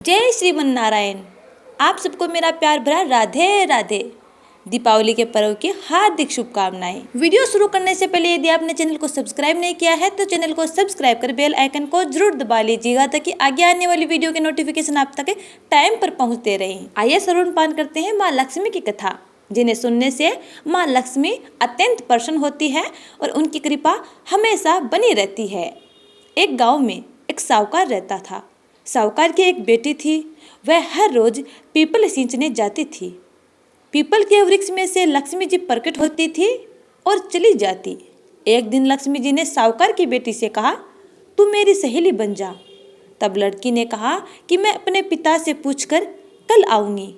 जय श्रीमन नारायण। आप सबको मेरा प्यार भरा राधे राधे। दीपावली के पर्व की हार्दिक शुभकामनाएं। वीडियो शुरू करने से पहले यदि आपने चैनल को सब्सक्राइब नहीं किया है तो चैनल को सब्सक्राइब कर बेल आइकन को जरूर दबा लीजिएगा ताकि आगे आने वाली वीडियो के नोटिफिकेशन आप तक टाइम पर पहुंचते रहें। आइए श्रवण पान करते हैं माँ लक्ष्मी की कथा, जिन्हें सुनने से माँ लक्ष्मी अत्यंत प्रसन्न होती है और उनकी कृपा हमेशा बनी रहती है। एक गाँव में एक साहूकार रहता था। साहूकार की एक बेटी थी। वह हर रोज पीपल सींचने जाती थी। पीपल के वृक्ष में से लक्ष्मी जी प्रकट होती थी और चली जाती। एक दिन लक्ष्मी जी ने साहूकार की बेटी से कहा, तू मेरी सहेली बन जा। तब लड़की ने कहा कि मैं अपने पिता से पूछकर कल आऊंगी।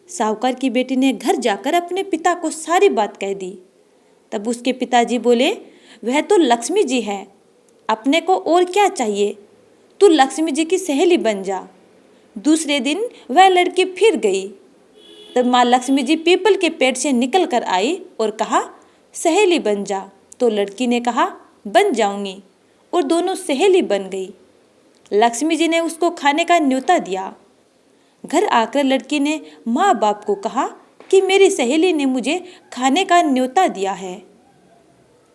साहूकार की बेटी ने घर जाकर अपने पिता को सारी बात कह दी। तब उसके पिताजी बोले, वह तो लक्ष्मी जी है, अपने को और क्या चाहिए, तू लक्ष्मी जी की सहेली बन जा। दूसरे दिन वह लड़की फिर गई। तब माँ लक्ष्मी जी पीपल के पेड़ से निकल कर आई और कहा, सहेली बन जा। तो लड़की ने कहा, बन जाऊंगी, और दोनों सहेली बन गई। लक्ष्मी जी ने उसको खाने का न्योता दिया। घर आकर लड़की ने माँ बाप को कहा कि मेरी सहेली ने मुझे खाने का न्योता दिया है।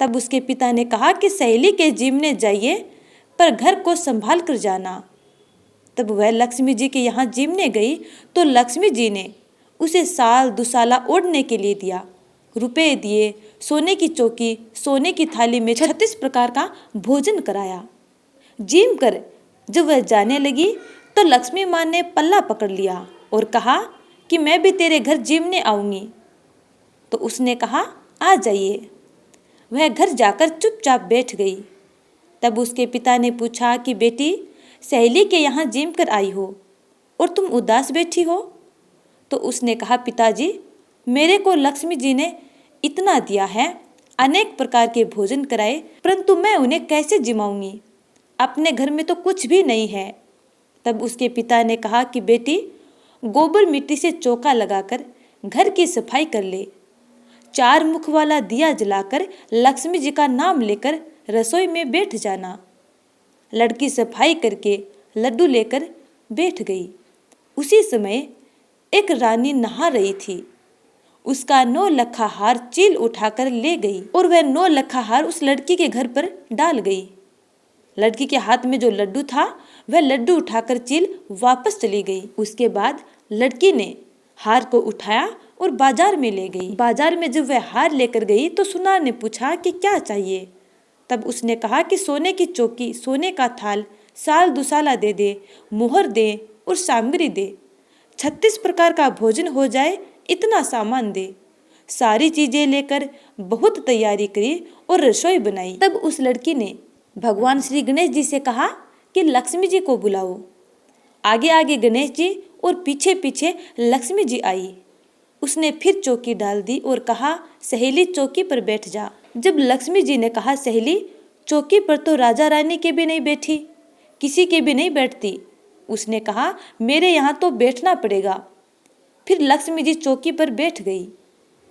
तब उसके पिता ने कहा कि सहेली के जीमने जाइए पर घर को संभाल कर जाना। तब वह लक्ष्मी जी के यहाँ जीमने गई तो लक्ष्मी जी ने उसे साल दुसाला ओढ़ने के लिए दिया, रुपए दिए, सोने की चौकी, सोने की थाली में 36 प्रकार का भोजन कराया। जीम कर जब वह जाने लगी तो लक्ष्मी माँ ने पल्ला पकड़ लिया और कहा कि मैं भी तेरे घर जीमने आऊँगी। तो उसने कहा, आ जाइए। वह घर जाकर चुपचाप बैठ गई। तब उसके पिता ने पूछा कि बेटी, सहेली के यहाँ जिम कर आई हो और तुम उदास बैठी हो? तो उसने कहा, पिताजी, मेरे को लक्ष्मी जी ने इतना दिया है, अनेक प्रकार के भोजन कराए, परंतु मैं उन्हें कैसे जिमाऊंगी? अपने घर में तो कुछ भी नहीं है। तब उसके पिता ने कहा कि बेटी, गोबर मिट्टी से चौका लगाकर घर की सफाई कर ले। 4 मुख वाला दिया जलाकर लक्ष्मी जी का नाम लेकर रसोई में बैठ जाना। लड़की सफाई करके लड्डू लेकर बैठ गई। उसी समय एक रानी नहा रही थी। उसका 9 लखा हार चील उठाकर ले गई और वह 9 लखा हार उस लड़की के घर पर डाल गई। लड़की के हाथ में जो लड्डू था वह लड्डू उठाकर चील वापस चली गई। उसके बाद लड़की ने हार को उठाया और बाजार में ले गई। बाजार में जब वह हार लेकर गई तो सुनार ने पूछा कि क्या चाहिए? तब उसने कहा कि सोने की चौकी, सोने का थाल, साल दुसाला दे दे, मोहर दे और सामग्री दे, 36 प्रकार का भोजन हो जाए, इतना सामान दे। सारी चीजें लेकर बहुत तैयारी करी और रसोई बनाई। तब उस लड़की ने भगवान श्री गणेश जी से कहा कि लक्ष्मी जी को बुलाओ। आगे आगे गणेश जी और पीछे पीछे लक्ष्मी जी आई। उसने फिर चौकी डाल दी और कहा, सहेली चौकी पर बैठ जा। जब लक्ष्मी जी ने कहा, सहेली चौकी पर तो राजा रानी के भी नहीं बैठी, किसी के भी नहीं बैठती, उसने कहा, मेरे यहाँ तो बैठना पड़ेगा। फिर लक्ष्मी जी चौकी पर बैठ गई।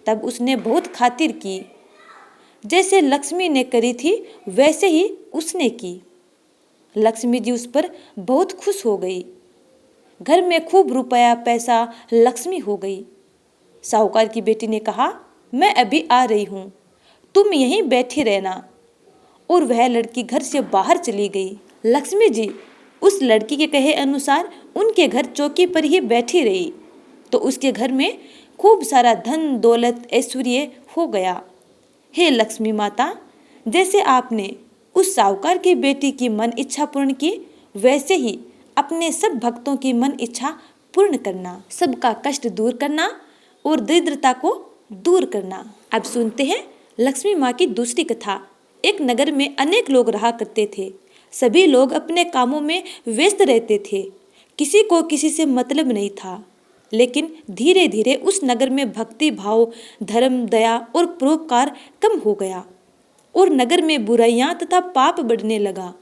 तब उसने बहुत खातिर की। जैसे लक्ष्मी ने करी थी वैसे ही उसने की। लक्ष्मी जी उस पर बहुत खुश हो गई। घर में खूब रुपया पैसा लक्ष्मी हो गई। साहूकार की बेटी ने कहा, मैं अभी आ रही हूँ, तुम यहीं बैठी रहना। और वह लड़की घर से बाहर चली गई। लक्ष्मी जी उस लड़की के कहे अनुसार उनके घर चौकी पर ही बैठी रही तो उसके घर में खूब सारा धन दौलत ऐश्वर्य हो गया। हे लक्ष्मी माता, जैसे आपने उस साहूकार की बेटी की मन इच्छा पूर्ण की, वैसे ही अपने सब भक्तों की मन इच्छा पूर्ण करना, सबका कष्ट दूर करना और दरिद्रता को दूर करना। अब सुनते हैं लक्ष्मी माँ की दूसरी कथा। एक नगर में अनेक लोग रहा करते थे। सभी लोग अपने कामों में व्यस्त रहते थे। किसी को किसी से मतलब नहीं था। लेकिन धीरे धीरे उस नगर में भक्ति भाव, धर्म, दया और परोपकार कम हो गया और नगर में बुराइयां तथा पाप बढ़ने लगा।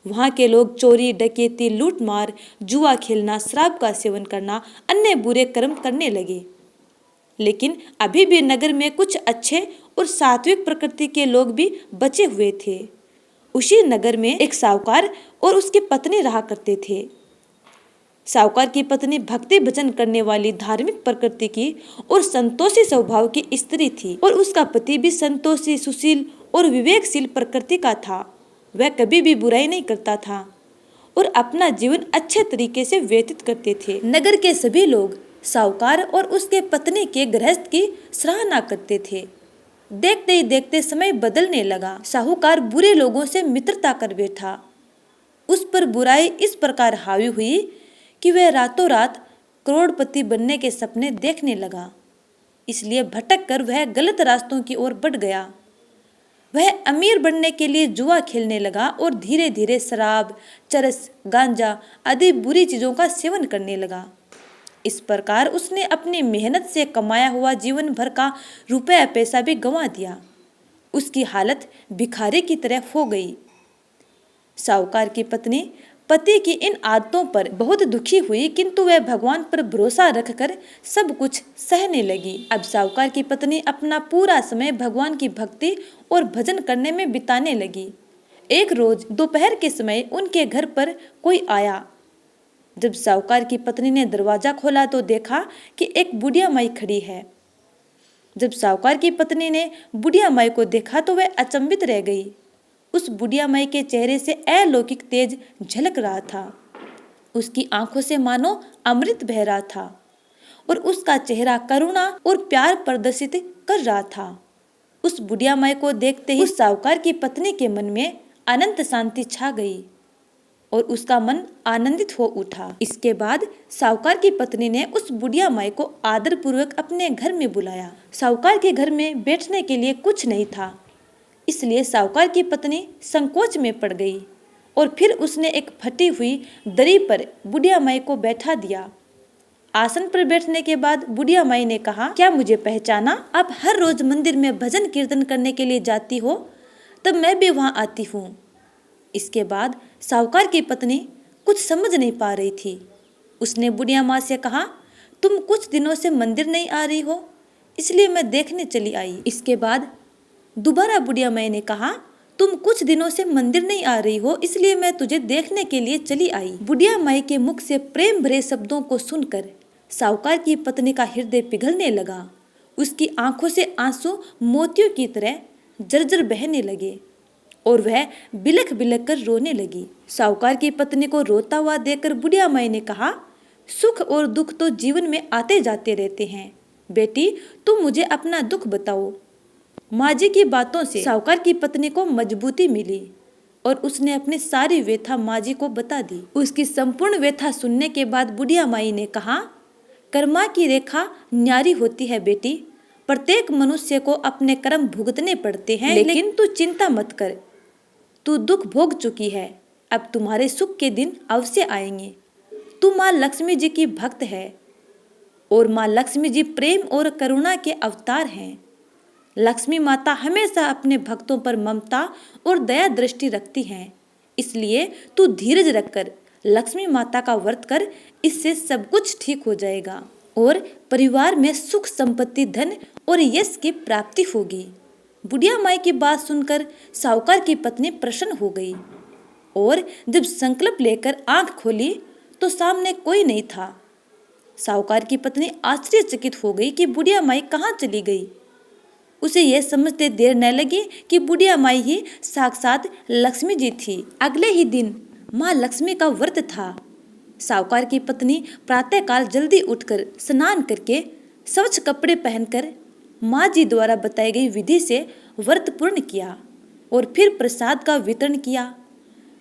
वहाँ के लोग चोरी, डकैती, लूटमार, जुआ खेलना, शराब का सेवन करना, अन्य बुरे कर्म करने लगे। लेकिन अभी भी नगर में कुछ अच्छे और सात्विक प्रकृति के लोग भी बचे हुए थे। उसी नगर में एक साहूकार और उसकी पत्नी रहा करते थे। साहूकार की पत्नी भक्ति भजन करने वाली धार्मिक प्रकृति की और संतोषी स्वभाव की स्त्री थी और उसका पति भी संतोषी, सुशील और विवेकशील प्रकृति का था। वह कभी भी बुराई नहीं करता था और अपना जीवन अच्छे तरीके से व्यतीत करते थे। नगर के सभी लोग साहूकार और उसके पत्नी के गृहस्थ की सराहना करते थे। देखते ही देखते समय बदलने लगा। साहूकार बुरे लोगों से मित्रता कर बैठा। उस पर बुराई इस प्रकार हावी हुई कि वह रातों रात करोड़पति बनने के सपने देखने लगा। इसलिए भटक कर वह गलत रास्तों की ओर बढ़ गया। वह अमीर बनने के लिए जुआ खेलने लगा और धीरे धीरे शराब, चरस, गांजा आदि बुरी चीजों का सेवन करने लगा। इस प्रकार उसने अपनी मेहनत से कमाया हुआ जीवन भर का रुपया पैसा भी गंवा दिया। उसकी हालत भिखारी की तरह हो गई। साहूकार की पत्नी पति की इन आदतों पर बहुत दुखी हुई, किंतु वह भगवान पर भरोसा रखकर सब कुछ सहने लगी। अब साहूकार की पत्नी अपना पूरा समय भगवान की भक्ति और भजन करने में बिताने लगी। एक रोज दोपहर के समय उनके घर पर कोई आया। जब साहूकार की पत्नी ने दरवाजा खोला तो देखा कि एक बुढ़िया माई खड़ी है। जब साहूकार की पत्नी ने बुढ़िया माई को देखा तो वह अचंभित रह गई। उस बुढ़िया माई के चेहरे से अलौकिक तेज झलक रहा था। उसकी आंखों से मानो अमृत बह रहा था और उसका चेहरा करुणा और प्यार प्रदर्शित कर रहा था। उस बुढ़िया माई को देखते ही उस साहूकार की पत्नी के मन में अनंत शांति छा गई और उसका मन आनंदित हो उठा। इसके बाद साहूकार की पत्नी ने उस बुढ़िया माई को आदर पूर्वक अपने घर में बुलाया। साहूकार के घर में बैठने के लिए कुछ नहीं था, इसलिए साहूकार की पत्नी संकोच में पड़ गई और फिर उसने एक फटी हुई दरी पर बुढ़िया माई को बैठा दिया। आसन पर बैठने के बाद बुढ़िया माई ने कहा, क्या मुझे पहचाना? आप हर रोज मंदिर में भजन कीर्तन करने के लिए जाती हो, तब मैं भी वहां आती हूँ। इसके बाद साहूकार की पत्नी कुछ समझ नहीं पा रही थी। उसने बुढ़िया माँ से कहा, तुम कुछ दिनों से मंदिर नहीं आ रही हो, इसलिए मैं देखने चली आई। इसके बाद दोबारा बुढ़िया माई ने कहा, तुम कुछ दिनों से मंदिर नहीं आ रही हो, इसलिए मैं तुझे देखने के लिए चली आई। बुढ़िया माई के मुख से प्रेम भरे शब्दों को सुनकर साहूकार की पत्नी का हृदय पिघलने लगा। उसकी आंखों से आंसू मोतियों की तरह जर्जर बहने लगे और वह बिलख बिलख कर रोने लगी। साहूकार की पत्नी को रोता हुआ देखकर बुढ़िया माई ने कहा, सुख और दुख तो जीवन में आते जाते रहते हैं। बेटी, तुम मुझे अपना दुख बताओ। माँ जी की बातों से साहूकार की पत्नी को मजबूती मिली और उसने अपनी सारी व्यथा माँ जी को बता दी। उसकी संपूर्ण व्यथा सुनने के बाद बुढ़िया माई ने कहा, कर्मा की रेखा न्यारी होती है बेटी, प्रत्येक मनुष्य को अपने कर्म भुगतने पड़ते हैं, लेकिन तू चिंता मत कर, तू दुख भोग चुकी है, अब तुम्हारे सुख के दिन अवश्य आएंगे। तू माँ लक्ष्मी जी की भक्त है और माँ लक्ष्मी जी प्रेम और करुणा के अवतार हैं। लक्ष्मी माता हमेशा अपने भक्तों पर ममता और दया दृष्टि रखती हैं, इसलिए तू धीरज रखकर लक्ष्मी माता का व्रत कर, इससे सब कुछ ठीक हो जाएगा और परिवार में सुख संपत्ति, धन और यश की प्राप्ति होगी। बुढ़िया माई की बात सुनकर साहूकार की पत्नी प्रसन्न हो गई और जब संकल्प लेकर आंख खोली तो सामने कोई नहीं था। साहूकार की पत्नी आश्चर्यचकित हो गई कि बुढ़िया माई कहाँ चली गई। उसे यह समझते देर न लगी कि बुढ़िया माई ही साक्षात लक्ष्मी जी थी। अगले ही दिन माँ लक्ष्मी का व्रत था। साहूकार की पत्नी प्रातःकाल जल्दी उठकर स्नान करके स्वच्छ कपड़े पहनकर माँ जी द्वारा बताई गई विधि से व्रत पूर्ण किया और फिर प्रसाद का वितरण किया।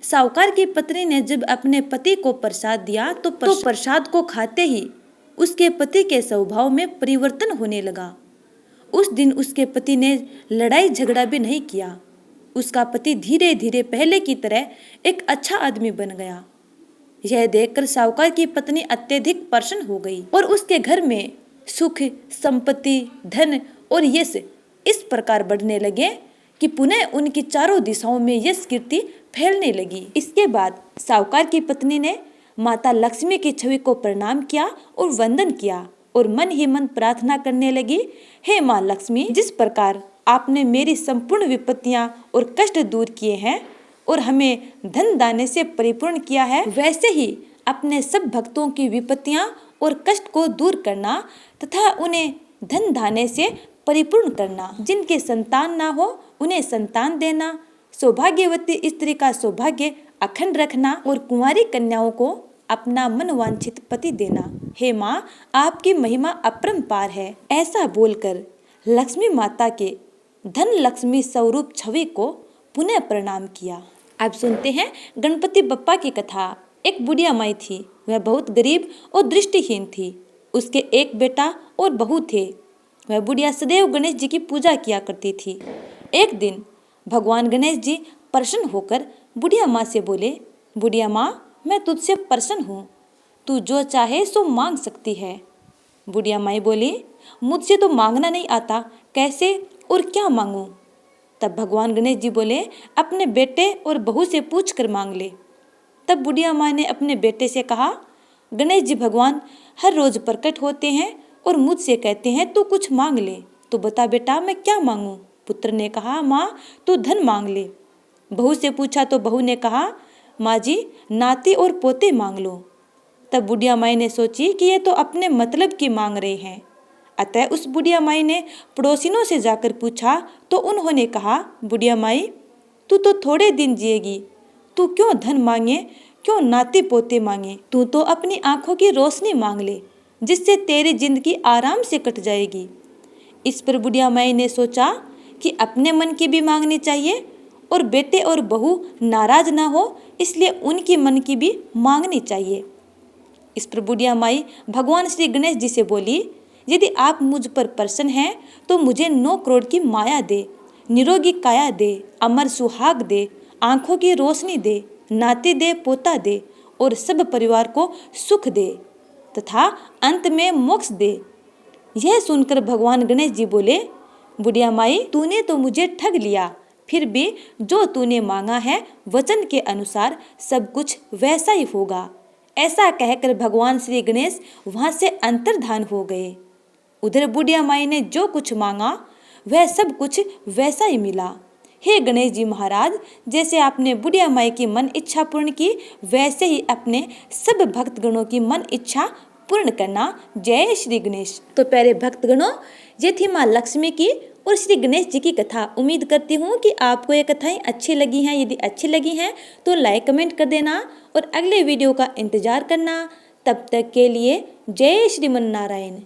साहूकार की पत्नी ने जब अपने पति को प्रसाद दिया तो प्रसाद को खाते ही उसके पति के स्वभाव में परिवर्तन होने लगा। उस दिन उसके पति ने लड़ाई झगड़ा भी नहीं किया। उसका पति धीरे धीरे पहले की तरह एक अच्छा आदमी बन गया। यह देखकर साहूकार की पत्नी अत्यधिक प्रसन्न हो गई और उसके घर में सुख, संपत्ति, धन और यश इस प्रकार बढ़ने लगे कि पुनः उनकी चारों दिशाओं में यश कीर्ति फैलने लगी। इसके बाद साहूकार की पत्नी ने माता लक्ष्मी की छवि को प्रणाम किया और वंदन किया और मन ही मन प्रार्थना करने लगी, हे माँ लक्ष्मी, जिस प्रकार आपने मेरी संपूर्ण विपत्तियां और कष्ट दूर किए हैं और हमें धन दाने से परिपूर्ण किया है, वैसे ही अपने सब भक्तों की विपत्तियां और कष्ट को दूर करना तथा उन्हें धन धान्य से परिपूर्ण करना। जिनके संतान ना हो उन्हें संतान देना, सौभाग्यवती स्त्री का सौभाग्य अखंड रखना और कुंवारी कन्याओं को अपना मनवांछित पति देना। हे माँ, आपकी महिमा अपरंपार है। ऐसा बोलकर लक्ष्मी माता के धन लक्ष्मी स्वरूप छवि को पुनः प्रणाम किया। अब सुनते हैं गणपति बप्पा की कथा। एक बुढ़िया माई थी, वह बहुत गरीब और दृष्टिहीन थी। उसके एक बेटा और बहू थे। वह बुढ़िया सदैव गणेश जी की पूजा किया करती थी। एक दिन भगवान गणेश जी प्रसन्न होकर बुढ़िया माँ से बोले, बुढ़िया माँ, मैं तुझसे प्रसन्न हूँ, तू जो चाहे सो मांग सकती है। बुढ़िया माई बोली, मुझसे तो मांगना नहीं आता, कैसे और क्या मांगूं? तब भगवान गणेश जी बोले, अपने बेटे और बहू से पूछ कर मांग ले। तब बुढ़िया माँ ने अपने बेटे से कहा, गणेश जी भगवान हर रोज प्रकट होते हैं और मुझसे कहते हैं तू कुछ मांग ले, तो बता बेटा मैं क्या मांगूं? पुत्र ने कहा, माँ तू धन मांग ले। बहू से पूछा तो बहू ने कहा, माँ जी नाती और पोते मांग लो। तब बुढ़िया माई ने सोची कि ये तो अपने मतलब की मांग रहे हैं। अतः उस बुढ़िया माई ने पड़ोसिनों से जाकर पूछा तो उन्होंने कहा, बुढ़िया माई तू तो थोड़े दिन जिएगी, तू क्यों धन मांगे, क्यों नाती पोते मांगे? तू तो अपनी आंखों की रोशनी मांग ले, जिससे तेरी जिंदगी आराम से कट जाएगी। इस पर बुढ़िया माई ने सोचा कि अपने मन की भी मांगनी चाहिए और बेटे और बहू नाराज ना हो, इसलिए उनकी मन की भी मांगनी चाहिए। इस पर बुढ़िया माई भगवान श्री गणेश जी से बोली, यदि आप मुझ पर प्रसन्न हैं तो मुझे 9 करोड़ की माया दे, निरोगी काया दे, अमर सुहाग दे, आंखों की रोशनी दे, नाती दे, पोता दे और सब परिवार को सुख दे तथा अंत में मोक्ष दे। यह सुनकर भगवान गणेश जी बोले, बुढ़िया माई तूने तो मुझे ठग लिया, फिर भी जो तूने मांगा है वचन के अनुसार सब कुछ वैसा ही होगा। ऐसा कहकर भगवान श्री गणेश वहां से अंतर्धान हो गए। उधर बुढ़िया माई ने जो कुछ मांगा वह सब कुछ वैसा ही मिला। हे गणेश जी महाराज, जैसे आपने बुढ़िया माई की मन इच्छा पूर्ण की, वैसे ही अपने सब भक्तगणों की मन इच्छा पूर्ण करना। जय श्री गणेश। तो प्यारे भक्तगणों, ये थी माँ लक्ष्मी की और श्री गणेश जी की कथा। उम्मीद करती हूँ कि आपको ये कथाएं अच्छी लगी हैं। यदि अच्छी लगी हैं तो लाइक कमेंट कर देना और अगले वीडियो का इंतजार करना। तब तक के लिए जय श्रीमन नारायण।